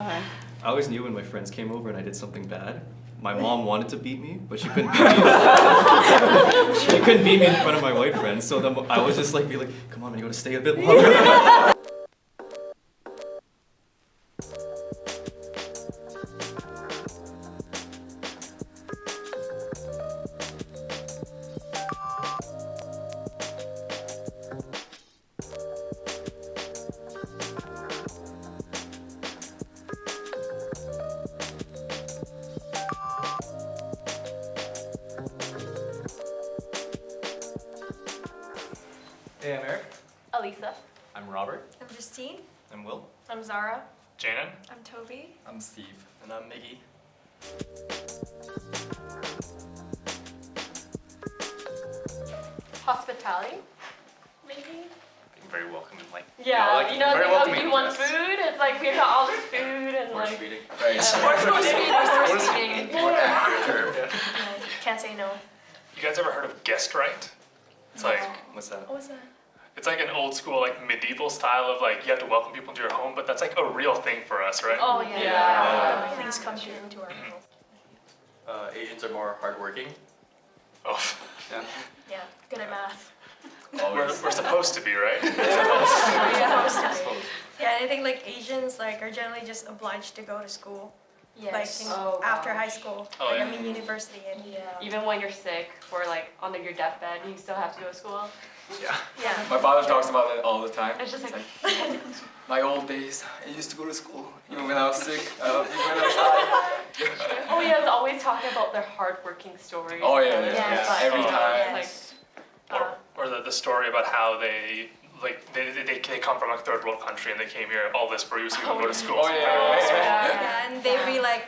I always knew when my friends came over and I did something bad. My mom wanted to beat me, but she couldn't beat me. She couldn't beat me in front of my white friends, so then I was just like, come on, man, you gotta stay a bit longer. Hey, I'm Eric. Elisa. I'm Robert. I'm Justine. I'm Will. I'm Zara. Janan. I'm Toby. I'm Steve. And I'm Miggy. Hospitality, maybe? Being very welcoming, like Yeah, you know, very it's like, oh, welcoming you want guests. food? It's like, we got all this food and Force like... feeding. Right. Force feeding. Yeah. Can't say no. You guys ever heard of guest right? It's like What's that? What was that? it's like an old school like medieval style of like you have to welcome people into your home, but that's like a real thing for us, right? Oh, yeah. Things come into our house. Asians are more hardworking. Oh. Yeah. Yeah, good at math. We're supposed to be, right? Yeah, and I think like Asians like are generally just obliged to go to school. Yes. Like in, Oh, after gosh. high school. Oh, like yeah. I mean university and Yeah. Even when you're sick or like on your deathbed, you still have to go to school. Yeah. yeah. My father talks about it all the time. It's just like, My old days, I used to go to school. Even when I was sick, even when I oh, yeah, it's always talking about their hardworking stories. Oh, yeah, yeah, But, every oh, time. it's Or the story about how they come from a third world country and they came here all this for you so you can go to school. Oh, yeah. Yeah, and they'd be like,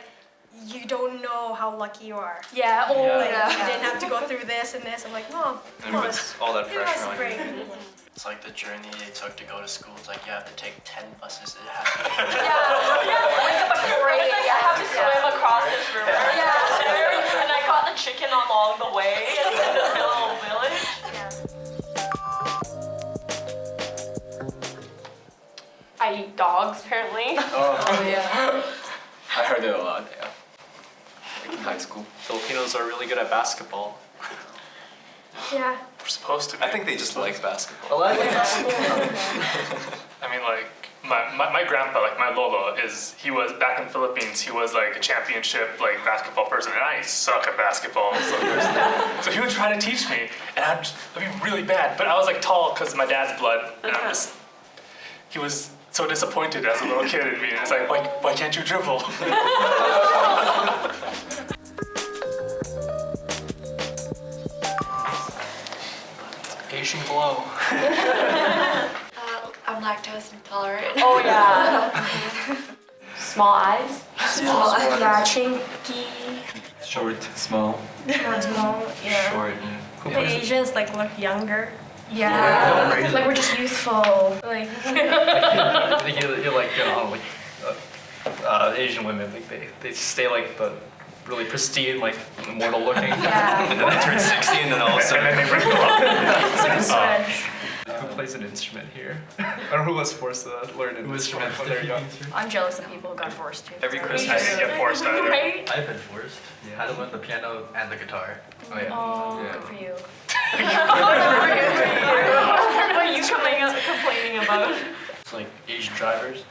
you don't know how lucky you are. Yeah, oh, Yeah. Like yeah. you didn't have to go through this and this. I'm like, no, And it puts all that it pressure was on great. you. It's like the journey they took to go to school. It's like you have to take 10 buses. It has to Wake up at 4 a.m. I have to swim across this river. Yeah. And I got the chicken along the way in this little village. I eat dogs, apparently. Oh, Yeah. I heard it a lot, yeah. Like in high school. Filipinos are really good at basketball. Yeah. We're supposed to be. I think they just like basketball. I mean, like, my grandpa, like my Lolo, he was, back in the Philippines, he was like a championship, like, basketball person, and I suck at basketball. So he would try to teach me, and I'd be really bad, but I was like tall because of my dad's blood, and he was so disappointed as a little kid in me, and it's like, why can't you dribble? Asian glow. I'm lactose intolerant. Oh, yeah. Small eyes. Small, yeah, chinky, Short, small. small, yeah. Short. The Asians like look younger. Yeah. Like we're just youthful. Like I think you're like, Asian women, like they stay like the really pristine, like immortal looking. Yeah. And then they turn 60 and then all of a And sudden... then they wrinkle up. it's like a switch. Who plays an instrument here? Or who was forced to learn an instrument when they were young? I'm jealous of people who got forced to. Every I Christmas... didn't get forced either. Right? I've been forced. Had to learn the piano and the guitar. Oh, yeah. Oh, Yeah. Good for you. what are you complaining about? It's like Asian drivers.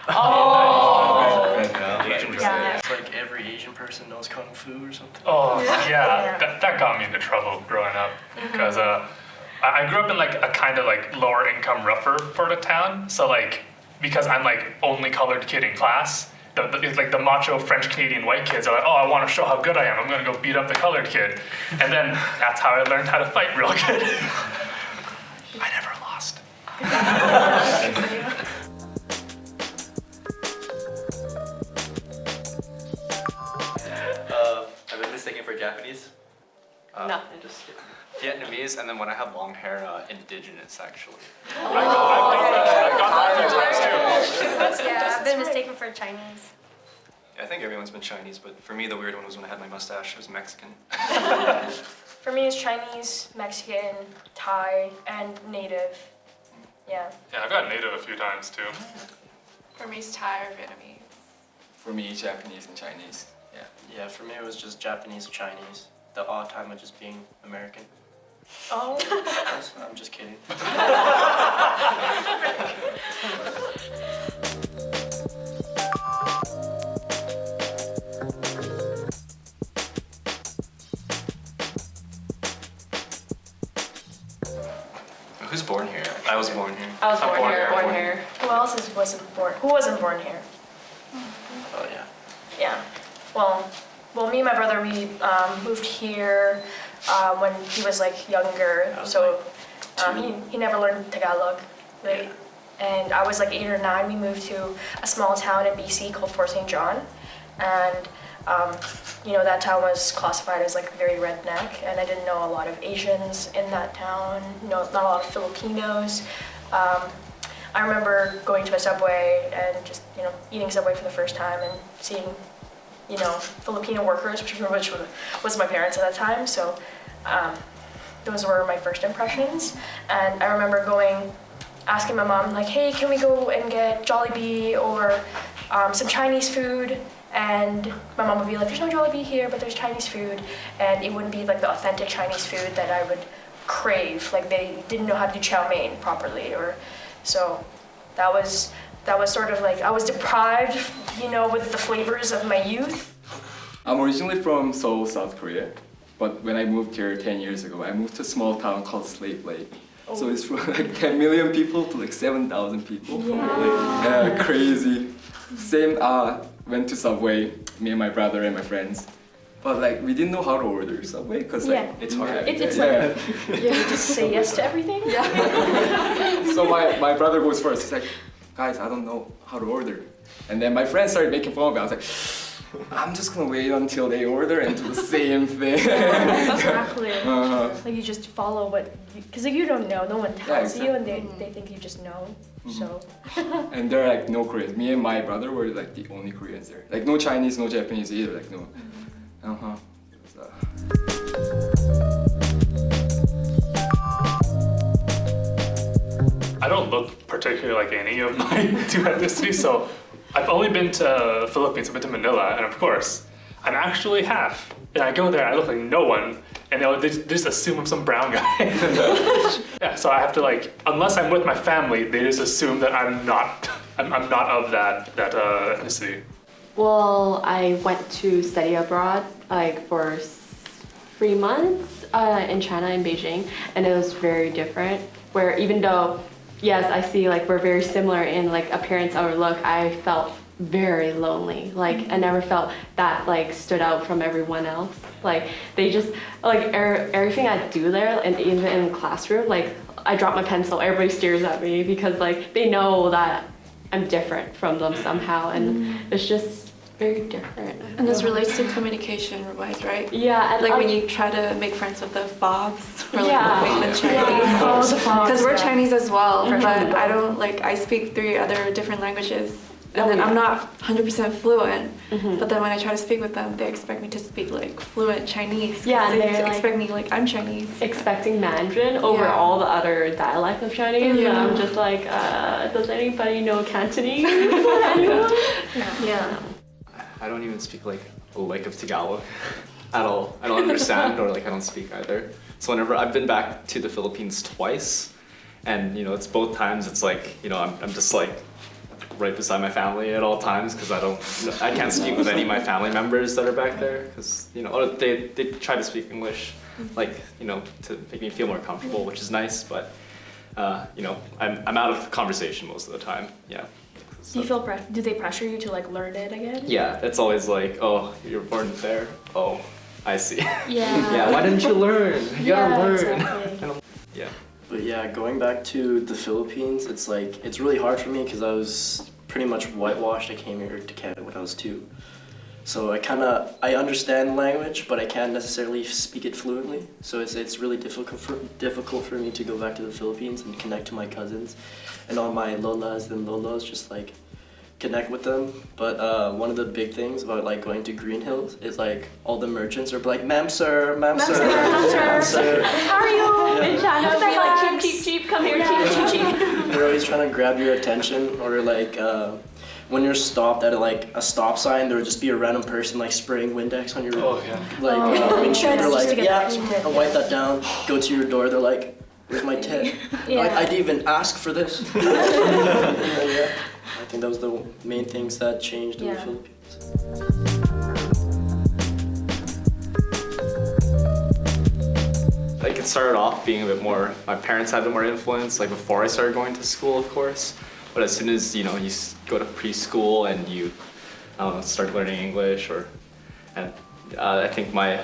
Oh. Asian Yeah. It's like every Asian person knows kung fu or something. Oh, Yeah. yeah, that got me into trouble growing up, because I grew up in like a kind of like lower income, rougher part of town, so like, because I'm like only colored kid in class, it's like the macho French Canadian white kids are like, oh, I want to show how good I am, I'm gonna go beat up the colored kid, and then that's how I learned how to fight real good. I never lost. I've been mistaken for Japanese. Nothing. Just Vietnamese, and then when I had long hair, indigenous actually. I got that a few times too. Yeah, I've been mistaken for Chinese. I think everyone's been Chinese, but for me the weird one was when I had my mustache. It was Mexican. For me, it's Chinese, Mexican, Thai, and Native. Yeah. Yeah, I've got native a few times too. For me, it's Thai or Vietnamese. For me, Japanese and Chinese. Yeah. Yeah, for me it was just Japanese, Chinese. The odd time of just being American. Oh. I'm just kidding. Who's born here? I was born here. I was born here. born here. Who else wasn't born? Who wasn't born here? Oh yeah. Yeah. Well, me and my brother, we moved here when he was like younger. I was, So like, he never learned Tagalog, right? And I was like 8 or 9. We moved to a small town in BC called Fort St. John, and that town was classified as like very redneck, and I didn't know a lot of Asians in that town. Not a lot of Filipinos. I remember going to a Subway and just eating Subway for the first time and seeing Filipino workers, which was my parents at that time. So those were my first impressions. And I remember asking my mom, like, hey, can we go and get Jollibee or some Chinese food? And my mom would be like, there's no Jollibee here, but there's Chinese food. And it wouldn't be like the authentic Chinese food that I would crave. Like they didn't know how to do chow mein properly. So that was sort of like, I was deprived, with the flavors of my youth. I'm originally from Seoul, South Korea, but when I moved here 10 years ago, I moved to a small town called Slave Lake. So it's from like 10 million people to like 7,000 people. Like, crazy. Same, went to Subway, me and my brother and my friends. But like we didn't know how to order Subway because like It's hard. It's like, you just say yes to everything? So my brother goes first. He's like, guys, I don't know how to order. And then my friends started making fun of me. I was like, I'm just gonna wait until they order and do the same thing. Exactly. Uh-huh. Like you just follow because you don't know, no one tells exactly. you, and they think you just know. So. And there are like no Koreans. Me and my brother were like the only Koreans there. Like no Chinese, no Japanese either. Like no. So. I don't look particularly like any of my two ethnicities, so I've only been to Philippines, I've been to Manila, and of course, I'm actually half. And I go there, I look like no one, and they just assume I'm some brown guy. Yeah, so I have to unless I'm with my family, they just assume that I'm not of that ethnicity. Well, I went to study abroad for 3 months in China, in Beijing, and it was very different. Where even though, yes, I see we're very similar in appearance or look, I felt very lonely. I never felt that stood out from everyone else. They just everything I do there, and even in the classroom, I drop my pencil, everybody stares at me because they know that I'm different from them somehow, and it's just very different. And this relates to communication-wise, right? Yeah, and when you try to make friends with the fobs or the Chinese. Oh, the fobs. Because we're Chinese as well, but I don't I speak 3 other different languages. And then I'm not 100% fluent, but then when I try to speak with them, they expect me to speak fluent Chinese. Yeah, they they're expect me I'm Chinese. Expecting Mandarin over all the other dialect of Chinese, and I'm just does anybody know Cantonese? Anyone? Yeah. I don't even speak a lick of Tagalog at all. I don't understand or I don't speak either. So whenever I've been back to the Philippines twice, and it's both times it's I'm just right beside my family at all times because I can't speak with any of my family members that are back there because they try to speak English to make me feel more comfortable, which is nice, but I'm out of the conversation most of the time. Yeah. Do you feel do they pressure you to learn it again? Yeah, it's always oh, you're born there. Oh, I see. Yeah. Yeah, why didn't you learn? You gotta learn. Exactly. Yeah. But yeah, going back to the Philippines, it's it's really hard for me because I was pretty much whitewashed. I came here to Canada when I was 2. So I understand language, but I can't necessarily speak it fluently. So it's really difficult for me to go back to the Philippines and connect to my cousins and all my lolas and lolos, just connect with them. But one of the big things about going to Green Hills is all the merchants are ma'am sir, ma'am sir, ma'am sir. How are you? In China, they're cheap, cheap, come here, cheap, cheap, cheap. They're always trying to grab your attention or when you're stopped at like a stop sign, there would just be a random person like spraying Windex on your windshield. They're like, yeah, I'll wipe that down. Go to your door. They're like, where's my tip? I didn't even ask for this. Yeah. I think that was the main things that changed in the Philippines. Like, it started off being a bit more, my parents had a bit more influence, like before I started going to school, of course. But as soon as, you know, you go to preschool and you start learning English, and I think my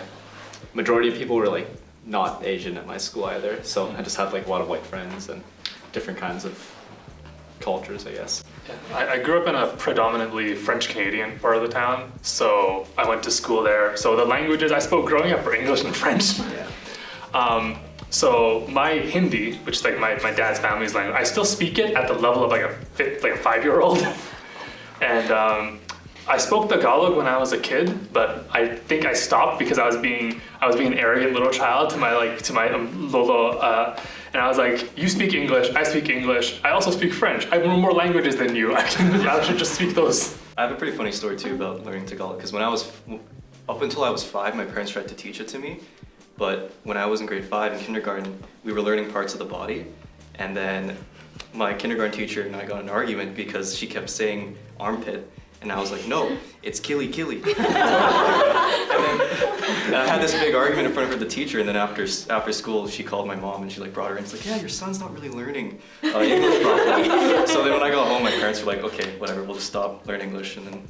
majority of people were like not Asian at my school either. So I just had like a lot of white friends and different kinds of cultures, I guess. I grew up in a predominantly French-Canadian part of the town, so I went to school there. So the languages I spoke growing up were English and French. So my Hindi, which is like my dad's family's language, I still speak it at the level of like a 5-year-old. And I spoke Tagalog when I was a kid, but I think I stopped because I was being an arrogant little child to my lolo, and I was like, you speak English, I speak English, I also speak French. I know more languages than you. I should just speak those. I have a pretty funny story too about learning Tagalog, because up until I was 5, my parents tried to teach it to me. But when I was in grade 5 in kindergarten, we were learning parts of the body, and then my kindergarten teacher and I got in an argument because she kept saying armpit, and I was like, no, it's killy. and I had this big argument in front of the teacher, and then after school, she called my mom and she like brought her in. It's like, yeah, your son's not really learning English properly. So then when I got home, my parents were like, okay, whatever, we'll just stop learning English, and then.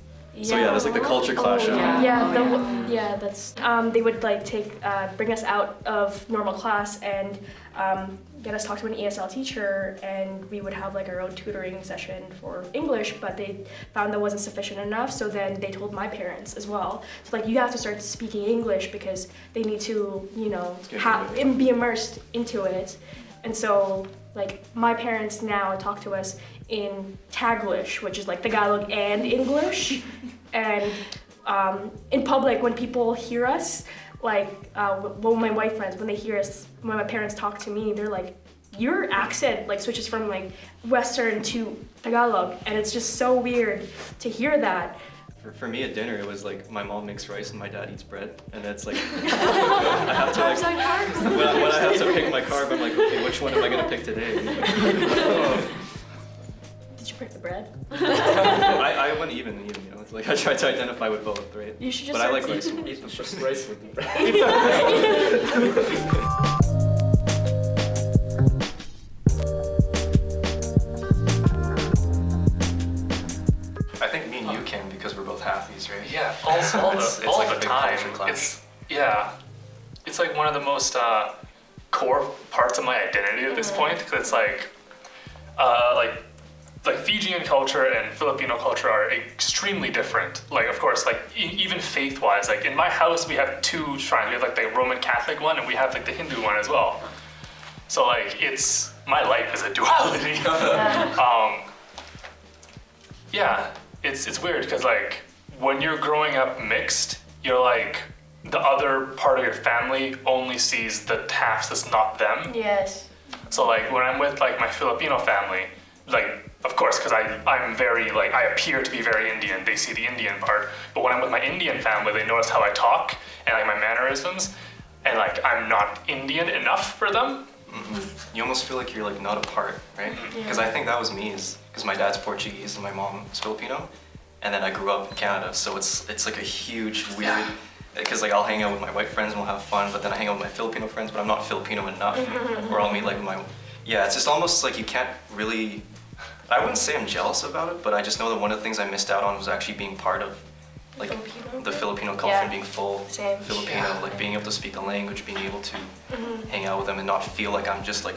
So yeah, there's like the culture clash. That's they would like bring us out of normal class and get us talk to an ESL teacher, and we would have like our own tutoring session for English, but they found that wasn't sufficient enough, so then they told my parents as well. So like, you have to start speaking English because they need to, you know, be immersed into it. And so like, my parents now talk to us in Taglish, which is like Tagalog and English. And in public, when people hear us, like my white friends, when they hear us, when my parents talk to me, they're like, your accent like switches from like Western to Tagalog, and it's just so weird to hear that. For me at dinner, it was like my mom makes rice and my dad eats bread, and it's like I have to like when I have to pick my carb, I'm like, okay, which one am I gonna pick today? Did you pick the bread? I went even, you know. It's like I tried to identify with both, right? You should just. But I like rice. Just rice with the bread. I think me and you can, because we're both halfies, right? Yeah, all it's like the the time. culture clash. It's like one of the most core parts of my identity at this point, because it's like Fijian culture and Filipino culture are extremely different. Like, of course, like even faith-wise, like in my house we have 2 shrines. We have like the Roman Catholic one, and we have like the Hindu one as well. So like, my life is a duality. It's weird because like when you're growing up mixed, you're like, the other part of your family only sees the halves that's not them. Yes. So like when I'm with like my Filipino family, like, of course, because I'm very like, I appear to be very Indian, they see the Indian part. But when I'm with my Indian family, they notice how I talk and like my mannerisms, and like I'm not Indian enough for them. Mm-hmm. You almost feel like you're like not a part, right? Because I think that was me, because my dad's Portuguese and my mom is Filipino, and then I grew up in Canada, so it's like a huge weird. Because like I'll hang out with my white friends and we'll have fun, but then I hang out with my Filipino friends, but I'm not Filipino enough. Or I'll meet like it's just almost like you can't really. I wouldn't say I'm jealous about it, but I just know that one of the things I missed out on was actually being part of like the Filipino culture and being full Filipino, like being able to speak the language, being able to hang out with them and not feel like I'm just a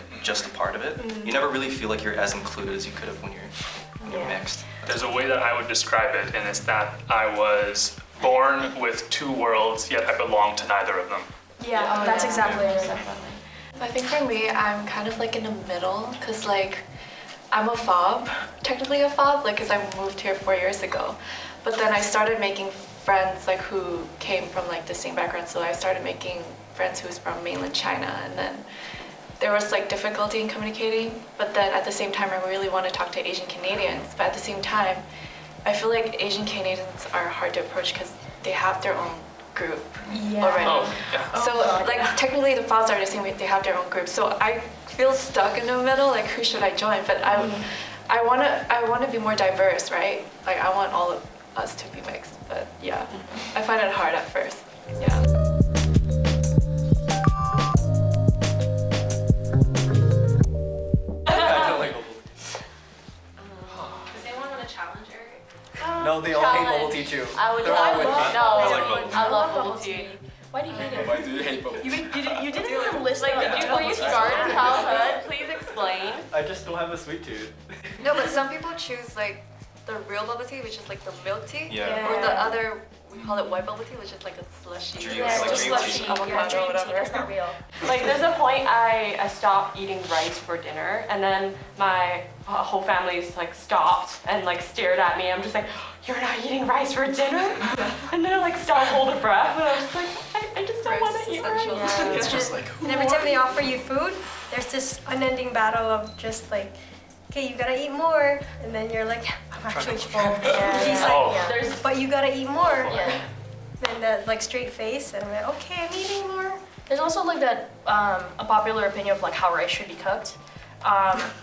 part of it. You never really feel like you're as included as you could have when you're mixed. There's a way that I would describe it, and it's that I was born with 2 worlds, yet I belong to neither of them. Yeah, that's exactly it. I think for me, I'm kind of like in the middle, because like, I'm a fob, technically a fob, like, because I moved here 4 years ago. But then I started making friends like who came from like the same background. So I started making friends who's from mainland China, and then there was like difficulty in communicating. But then at the same time, I really want to talk to Asian Canadians. But at the same time, I feel like Asian Canadians are hard to approach because they have their own group Yeah. already. Oh, yeah. So like technically the FOBs are the same way, they have their own group. So I feel stuck in the middle, like who should I join? But I wanna be more diverse, right? Like I want all of us to be mixed. But yeah, I find it hard at first. Yeah. Does anyone want to challenge Eric? No, they all hate bubble tea too. I would They're all with me. I love bubble tea. Why do you hate it? Why do you hate bubble tea? You didn't even list Like, did you, were you scarred in childhood? Please explain. I just don't have a sweet tooth. No, but some people choose like the real bubble tea, which is like the milk tea, Yeah. or the other, we call it white bubble tea, which is like a slushy. Dream- Yeah, like it's dream slushy. tea. Avocado, Yeah, dream tea, whatever. that's not real. Like, there's a point I stopped eating rice for dinner, and then my whole family's like stopped and like stared at me. I'm just like, you're not eating rice for dinner? And then like stop, hold a breath, and I was just like, I just don't Rice want is to eat essential. rice. Yeah. It's just like, And every time they offer you food, there's this unending battle of just like, okay, you gotta eat more, and then you're like, I'm actually full. Yeah. She's like, Oh. Yeah. There's but you gotta eat more. Yeah. And that like straight face, and I'm like, okay, I'm eating more. There's also like that a popular opinion of like how rice should be cooked.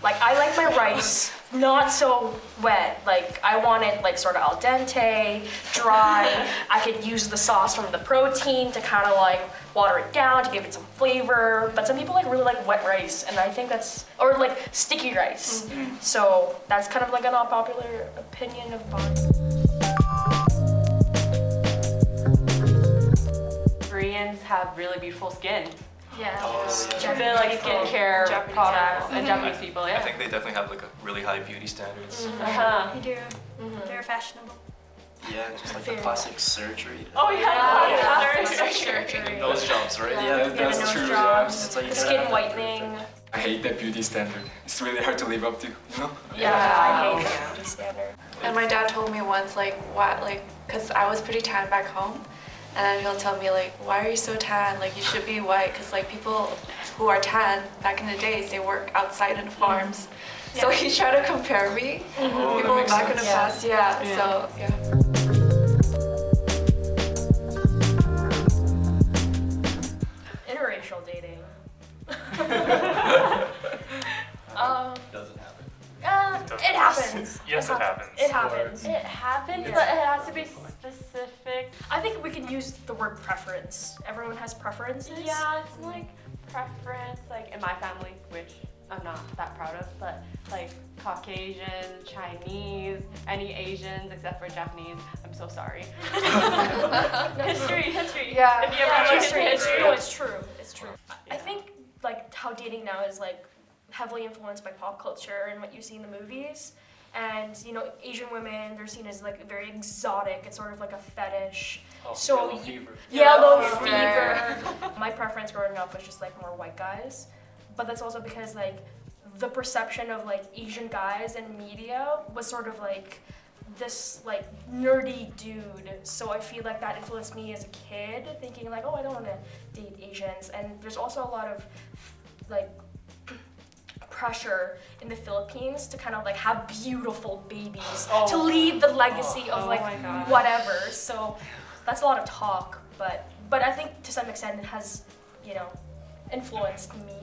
Like I like my rice not so wet. Like I want it like sort of al dente, dry. I could use the sauce from the protein to kind of like water it down to give it some flavor. But some people like really like wet rice, and I think that's or like sticky rice. So that's kind of like an unpopular opinion of mine. Koreans have really beautiful skin. Yeah. They're like skincare Japanese products people. and Japanese people, I yeah. think they definitely have like a really high beauty standards. Uh-huh. They do. They're fashionable. yeah, just like the plastic surgery. Oh yeah, Yeah. surgery. Nose jobs, right? Yeah, That's nose true. jobs, It's like you the gotta skin have that whitening. I hate that beauty standard. It's really hard to live up to, you know? Yeah, I hate the beauty standard. And my dad told me once, like, what, like, because I was pretty tan back home, and he'll tell me, like, why are you so tan? Like, you should be white, because, like, people who are tan back in the days, they work outside in the farms. So he tried to compare me. Oh, that People makes back in the sense. past, yeah. Yeah. So, yeah. Interracial dating. Doesn't happen. It happens. Yes, it happens. It happens. It happens, but it has to be specific. I think we can use the word preference. Everyone has preferences. Yeah, it's like preference, like in my family, which I'm not that proud of, but like Caucasian, Chinese, any Asians except for Japanese, I'm so sorry. History. Yeah. If you ever look at history. No, it's true. It's true. I think like how dating now is like heavily influenced by pop culture and what you see in the movies. And you know, Asian women, they're seen as like very exotic. It's sort of like a fetish. So Yellow fever. Yellow Yellow fever. My preference growing up was just like more white guys, but that's also because like the perception of like Asian guys in media was sort of like this like nerdy dude. So I feel like that influenced me as a kid, thinking like, oh, I don't want to date Asians. And there's also a lot of like pressure in the Philippines to kind of like have beautiful babies to lead the legacy of like my gosh. whatever. So that's a lot of talk, but I think to some extent it has, you know, influenced me.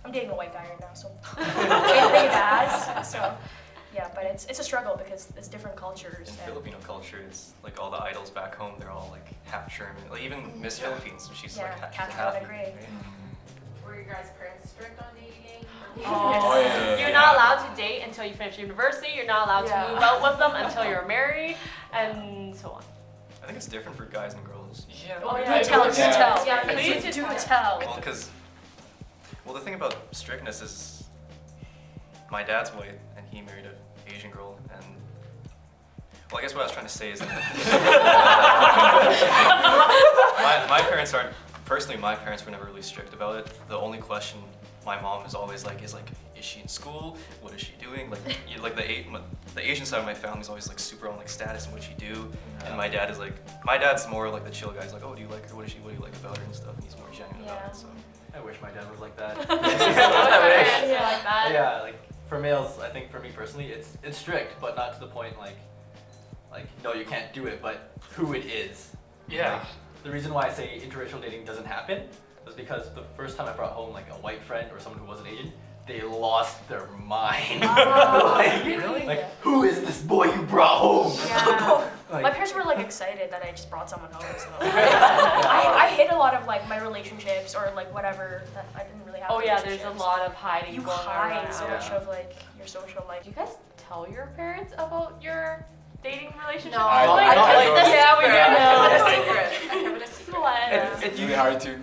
I'm dating a white guy right now, so I think it has. So yeah, but it's a struggle because it's different cultures. In and- Filipino culture, it's like all the idols back home, they're all like half German. Like even Miss Philippines, she's Yeah, like half. Catherine Gray. right? Were your guys' parents strict on dating? Oh, yeah. You're not allowed to date until you finish university. You're not allowed Yeah. to move out with them until you're married, and so on. I think it's different for guys and girls. Yeah. Oh, Do yeah. tell, do Yeah. tell. Yeah, Please please do tell. tell. Well, because, well, the thing about strictness is my dad's white and he married an Asian girl, and well, I guess what I was trying to say is that my parents aren't, personally, my parents were never really strict about it. The only question my mom is always like, is she in school? What is she doing? Like, like the Asian side of my family is always like super on like status and what she do, and my dad is like, my dad's more like the chill guy. He's like, oh, do you like her? What do you like about her and stuff? And he's more genuine about Yeah. it. So. I wish my dad was like that. Yeah, like that. Yeah, like for males, I think for me personally, it's strict, but not to the point like like, no, you can't do it, but who it is. Yeah. Like, the reason why I say interracial dating doesn't happen was because the first time I brought home like a white friend or someone who wasn't Asian, they lost their mind. Like, Really? like, who is this boy you brought home? Yeah. Like- My parents were like excited that I just brought someone home. So I hid a lot of like my relationships or like whatever that I didn't really have. Oh yeah, there's a relationships. lot of hiding You going hide around. so much Yeah. of like your social life. Do you guys tell your parents about your dating relationship? No, I don't- I I don't kept like it a this. Yeah, we secret. do I kept it a know. secret. I kept it a secret. Sweat. It's really hard to.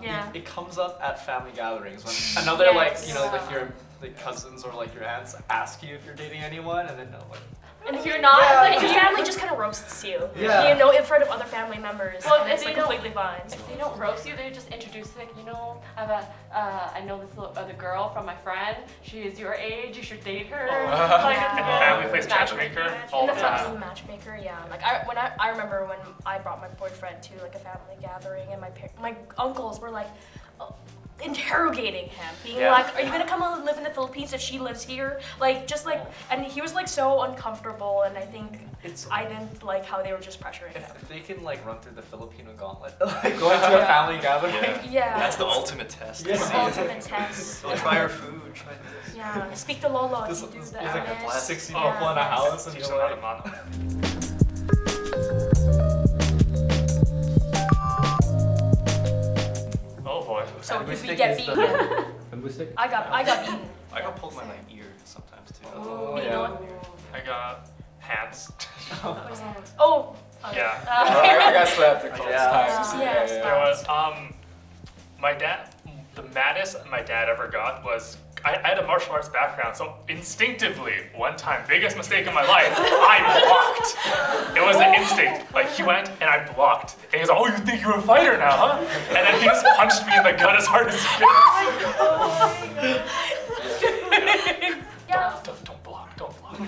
Yeah. It comes up at family gatherings when another Yes. like your like cousins or like your aunts ask you if you're dating anyone, and then no, like, And if you're not, like your family just kind of roasts you. Yeah. You know, in front of other family members. Well, and if it's they like don't- completely fine. If they don't roast you, they just introduce like, you know, I know this other girl from my friend. She is your age. You should date her. Like, And the family plays matchmaking. matchmaker In all the the time. family matchmaker, yeah. Like I remember when I brought my boyfriend to like a family gathering, and my uncles were like interrogating him, being Yeah. like, "Are you gonna come and live in the Philippines if she lives here?" Like just like, and he was like so uncomfortable, and I think it's I didn't like how they were just pressuring him. if they can like run through the Filipino gauntlet, like going to a family gathering. Yeah. Yeah. That's the ultimate test. Yeah. To see ultimate test. Oh, try our food. Try this. Yeah. Speak the Lolo. This you do is the like a Ames. 60 Yeah. people in a house, and Teach you're them how to like, mono. Oh boy. So did we Linguistic get is the- beaten? Linguistic? I got beaten. I got pulled by my ear sometimes too. oh Beaten yeah. on- I got hands. Oh. Yeah. I got slapped a couple Yeah. times. Yeah. There was my dad. The maddest my dad ever got was I had a martial arts background, so instinctively, one time, biggest mistake in my life, I blocked. It was an instinct. Like he went and I blocked, and he's like, "Oh, you think you're a fighter now, huh?" And then he just punched me in the gut as hard as he could. Yeah. Don't block, don't block.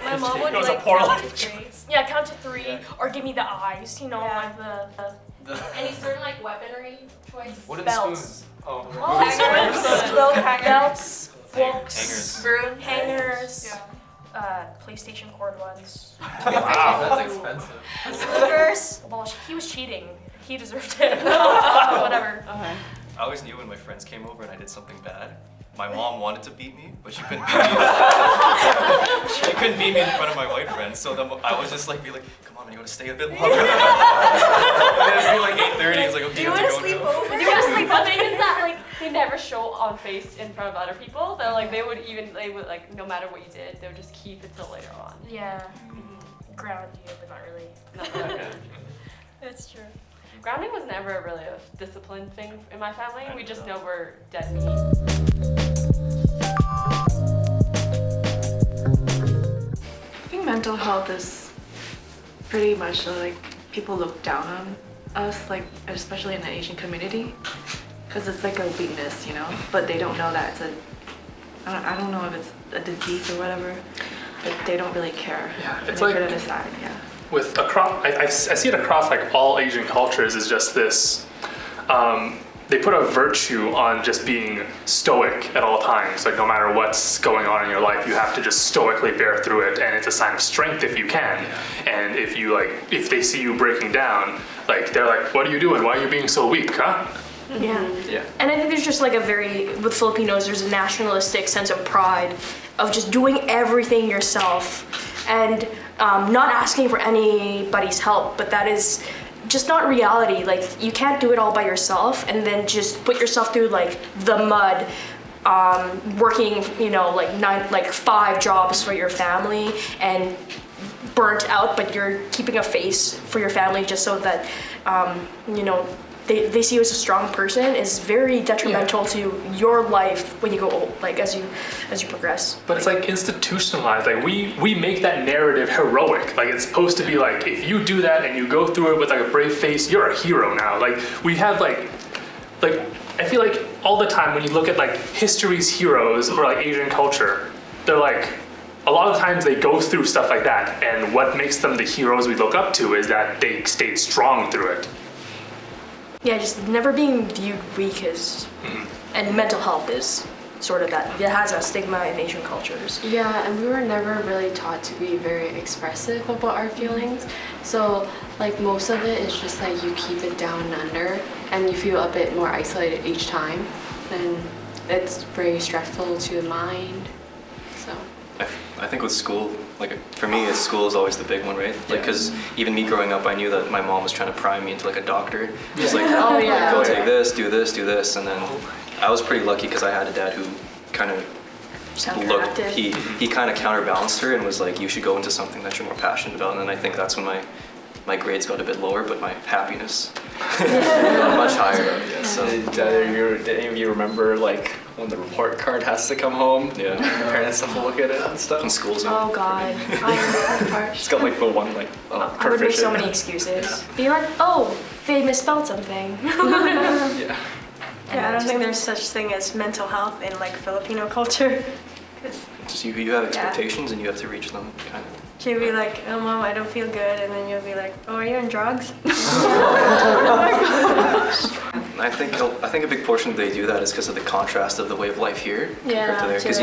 My mom would It was a like poor count to life three. Yeah, count to three, or give me the eyes. You know, like the Any certain like weaponry choice? What are the Belts. spoons? Oh. belts, books, Hangers. Brooms. hangers, PlayStation cord ones. Wow. That's expensive. Slippers. Well, he was cheating. He deserved it. Whatever. Okay. I always knew when my friends came over and I did something bad. My mom wanted to beat me, but she couldn't beat me. She couldn't beat me in front of my white friends, so then I was just like, come on, man, you gotta stay a bit longer. And then it'd be like 8:30. It's like, okay, Do you you have want to to go sleep now. over? You want to sleep? The thing is that like they never show on face in front of other people. They're like they would like no matter what you did, they would just keep it till later on. Yeah. Ground you, but not really. That's true. Grounding was never really a discipline thing in my family. We just know we're dead meat. I think mental health is pretty much like people look down on us, like especially in the Asian community, because it's like a weakness, you know. But they don't know that it's a. I don't know if it's a disease or whatever, but they don't really care. Yeah, And it's they like- put it aside. Yeah. With across, I see it across like all Asian cultures is just this. They put a virtue on just being stoic at all times. Like no matter what's going on in your life, you have to just stoically bear through it, and it's a sign of strength if you can. And if you if they see you breaking down, like they're like, "What are you doing? Why are you being so weak, huh?" Yeah. Yeah. And I think there's just like with Filipinos, there's a nationalistic sense of pride of just doing everything yourself and not asking for anybody's help. But that is just not reality. Like you can't do it all by yourself and then just put yourself through like the mud, working, like 5 jobs for your family and burnt out, but you're keeping a face for your family just so that, they see you as a strong person is very detrimental to your life when you go old, like as you progress. But it's like institutionalized. Like we make that narrative heroic. Like it's supposed to be like if you do that and you go through it with like a brave face, you're a hero now. Like we have like I feel like all the time when you look at like history's heroes or like Asian culture, they're like a lot of times they go through stuff like that, and what makes them the heroes we look up to is that they stayed strong through it. Yeah, just never being viewed weak is, and mental health is sort of that has a stigma in Asian cultures. Yeah, and we were never really taught to be very expressive about our feelings. So like most of it is just like you keep it down and under, and you feel a bit more isolated each time, and it's very stressful to the mind. So I think with school, like for me, school is always the big one, right? Like, because even me growing up, I knew that my mom was trying to prime me into like a doctor. She's like, Oh, yeah. go take this, do this, and then I was pretty lucky because I had a dad who kind of looked, he kind of counterbalanced her and was like, you should go into something that you're more passionate about. And then I think that's when my grades got a bit lower, but my happiness got much higher. Yeah, so. Did any of you remember like when the report card has to come home? Yeah. Your parents have to look at it and stuff. In school zone. Oh God. It's got like the one like I would make so many excuses. Be like, oh, they misspelled something. Yeah. Yeah, I don't think there's such thing as mental health in like Filipino culture. 'Cause Just you have expectations and you have to reach them, kind of. she'll be like, oh mom, I don't feel good, and then you'll be like, oh, are you on drugs? I think a big portion they do that is because of the contrast of the way of life here compared to there. Because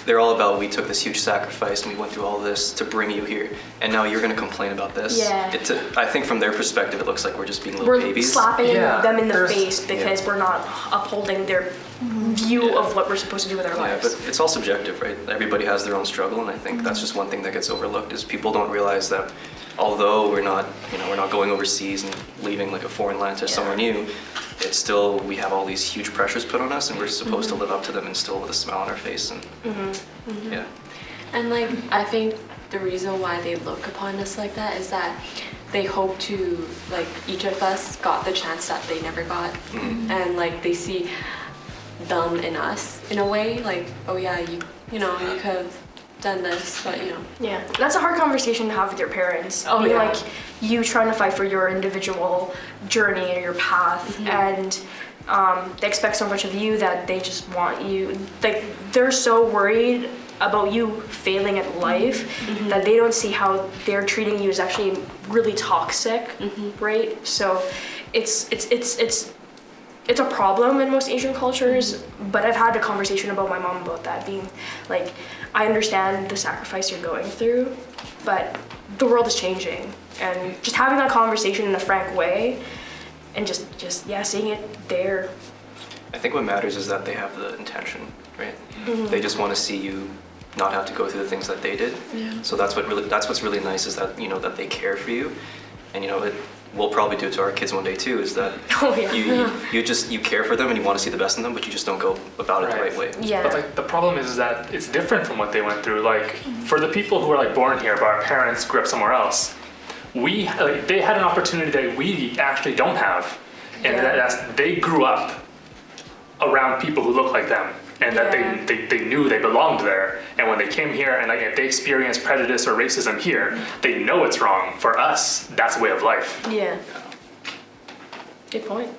they're all about, we took this huge sacrifice and we went through all this to bring you here, and now you're going to complain about this. Yeah. I think from their perspective, it looks like we're just being little We're babies. slapping them in the there's- face because we're not upholding their view of what we're supposed to do with our Yeah, lives. but it's all subjective, right? Everybody has their own struggle, and I think that's just one thing that gets overlooked is people don't realize that although we're not going overseas and leaving like a foreign land to somewhere new, it's still, we have all these huge pressures put on us, and we're supposed to live up to them and still with a smile on our face. And yeah. And like I think the reason why they look upon us like that is that they hope to, like, each of us got the chance that they never got, and like they see them in us in a way, like, oh yeah, you could have done this, but Yeah, that's a hard conversation to have with your parents. Oh, Being yeah. like you trying to fight for your individual journey or your path, and they expect so much of you that they just want you. Like they're so worried about you failing at life that they don't see how they're treating you is actually really toxic, right? So it's a problem in most Asian cultures, but I've had a conversation about my mom about that, being like, I understand the sacrifice you're going through, but the world is changing, and just having that conversation in a frank way, and just seeing it there. I think what matters is that they have the intention, right? They just want to see you not have to go through the things that they did. So that's what's really nice is that that they care for you, and we'll probably do it to our kids one day too. Is that you care for them and you want to see the best in them, but you just don't go about it the right way. Yeah. But like the problem is that it's different from what they went through. Like for the people who were like born here, but our parents grew up somewhere else, they had an opportunity that we actually don't have, and that's they grew up around people who look like them, and that they knew they belonged there. And when they came here and like if they experience prejudice or racism here, they know it's wrong. For us, that's a way of life. Yeah. Good point.